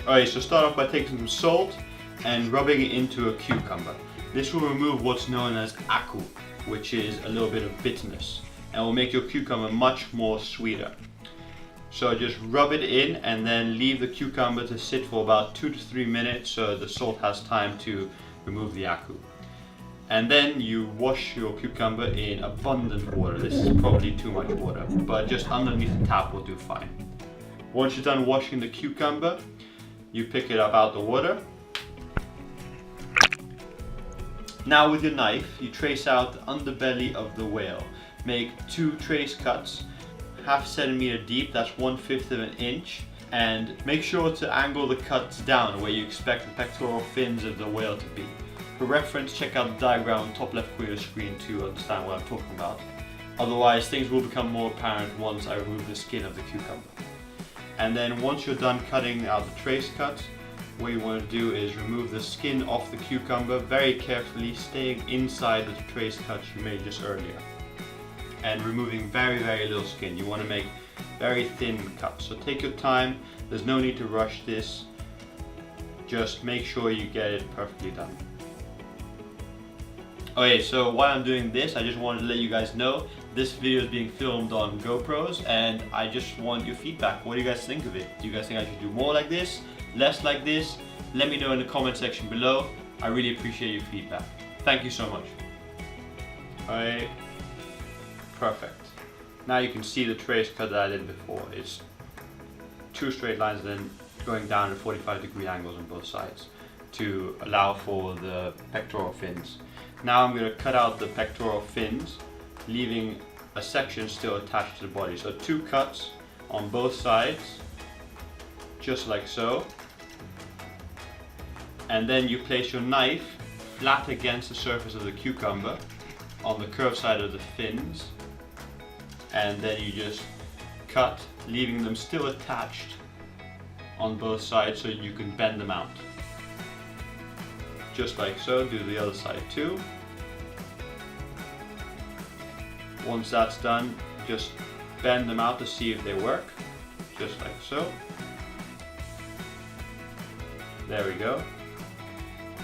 Alright, so start off by taking some salt and rubbing it into a cucumber. This will remove what's known as aku, which is a little bit of bitterness, and will make your cucumber much more sweeter. So just rub it in and then leave the cucumber to sit for about 2 to 3 minutes so the salt has time to remove the aku. And then you wash your cucumber in abundant water. This is probably too much water, but just underneath the tap will do fine. Once you're done washing the cucumber, you pick it up out the water. Now with your knife, you trace out the underbelly of the whale. Make 2 trace cuts, ½ centimeter deep, that's 1/5 of an inch, and make sure to angle the cuts down where you expect the pectoral fins of the whale to be. For reference, check out the diagram on the top left corner of your screen to understand what I'm talking about. Otherwise, things will become more apparent once I remove the skin of the cucumber. And then once you're done cutting out the trace cuts, what you want to do is remove the skin off the cucumber very carefully, staying inside the trace cuts you made just earlier. And removing very little skin. You want to make very thin cuts. So take your time, there's no need to rush this. Just make sure you get it perfectly done. Okay, so while I'm doing this, I just wanted to let you guys know this video is being filmed on GoPros, and I just want your feedback. What do you guys think of it? Do you guys think I should do more like this? Less like this? Let me know in the comment section below. I really appreciate your feedback. Thank you so much. Alright. Perfect. Now you can see the trace cut that I did before. It's 2 straight lines and then going down at 45-degree angles on both sides to allow for the pectoral fins. Now I'm going to cut out the pectoral fins, leaving a section still attached to the body. So 2 cuts on both sides, just like so. And then you place your knife flat against the surface of the cucumber on the curved side of the fins. And then you just cut, leaving them still attached on both sides so you can bend them out. Just like so. Do the other side too. Once that's done, just bend them out to see if they work. Just like so. There we go.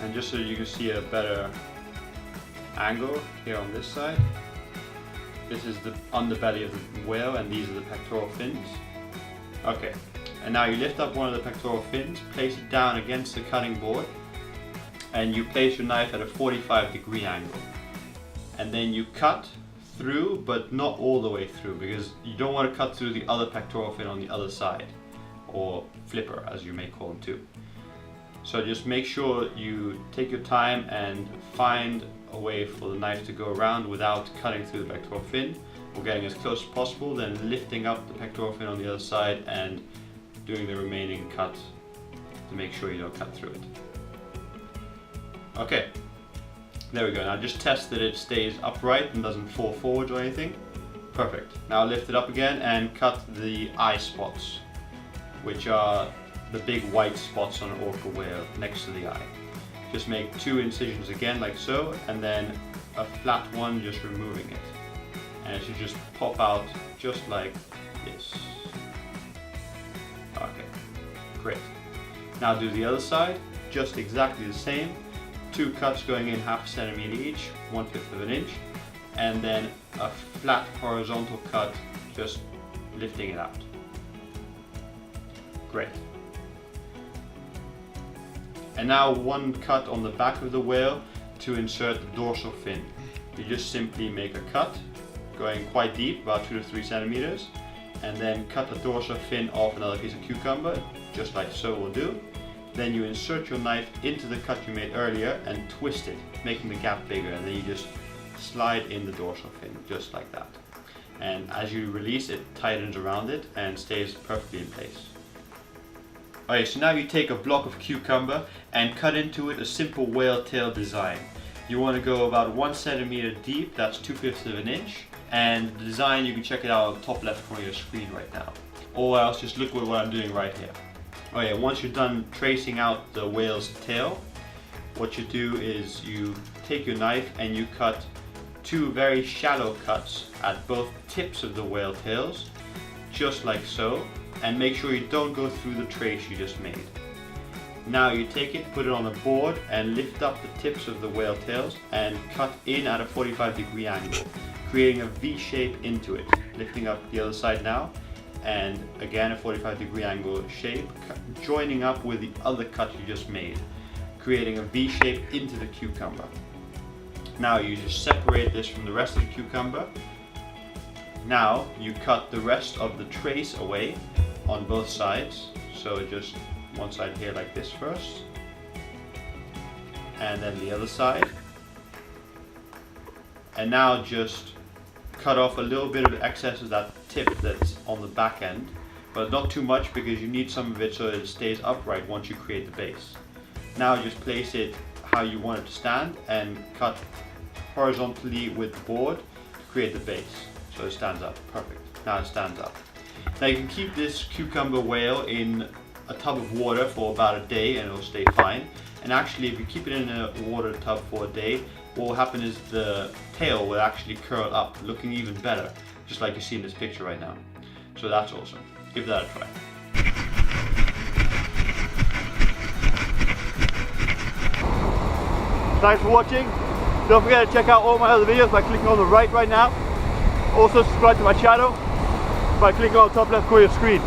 And just so you can see a better angle here on this side. This is the underbelly of the whale and these are the pectoral fins. Okay, and now you lift up one of the pectoral fins, place it down against the cutting board, and you place your knife at a 45-degree angle. And then you cut through, but not all the way through, because you don't want to cut through the other pectoral fin on the other side, or flipper as you may call them too. So just make sure you take your time and find a way for the knife to go around without cutting through the pectoral fin. We're getting as close as possible, then lifting up the pectoral fin on the other side and doing the remaining cut to make sure you don't cut through it. Okay, there we go. Now just test that it stays upright and doesn't fall forward or anything. Perfect. Now lift it up again and cut the eye spots, which are the big white spots on an orca whale next to the eye. Just make 2 incisions again like so, and then a flat one just removing it. And it should just pop out just like this. Okay, great. Now do the other side, just exactly the same. 2 cuts going in ½ centimeter each, 1/5 of an inch, and then a flat horizontal cut just lifting it out. Great. And now 1 cut on the back of the whale to insert the dorsal fin. You just simply make a cut going quite deep, about 2 to 3 centimeters, and then cut the dorsal fin off another piece of cucumber, just like so will do. Then you insert your knife into the cut you made earlier and twist it, making the gap bigger, and then you just slide in the dorsal fin, just like that. And as you release, it tightens around it and stays perfectly in place. Okay, so now you take a block of cucumber and cut into it a simple whale tail design. You want to go about 1 centimeter deep, that's 2/5 of an inch, and the design, you can check it out on the top left corner of your screen right now. Or else just look at what I'm doing right here. Okay, once you're done tracing out the whale's tail, what you do is you take your knife and you cut 2 very shallow cuts at both tips of the whale tails, just like so, and make sure you don't go through the trace you just made. Now you take it, put it on a board and lift up the tips of the whale tails and cut in at a 45-degree angle, creating a V shape into it. Lifting up the other side now, and again a 45-degree angle shape, joining up with the other cut you just made, creating a V shape into the cucumber. Now you just separate this from the rest of the cucumber. Now you cut the rest of the trace away on both sides, so just one side here like this first, and then the other side. And now just cut off a little bit of the excess of that tip that's on the back end, but not too much because you need some of it so that it stays upright once you create the base. Now just place it how you want it to stand and cut horizontally with the board to create the base so it stands up. Perfect. Now it stands up. Now you can keep this cucumber whale in a tub of water for about a day and it'll stay fine. And actually, if you keep it in a water tub for a day, what will happen is the tail will actually curl up, looking even better, just like you see in this picture right now. So that's awesome. Give that a try. Thanks for watching. Don't forget to check out all my other videos by clicking on the right now. Also subscribe to my channel by clicking on the top left corner of your screen.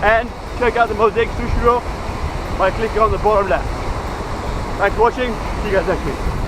And check out the mosaic sushi roll by clicking on the bottom left. Thanks for watching. See you guys next week.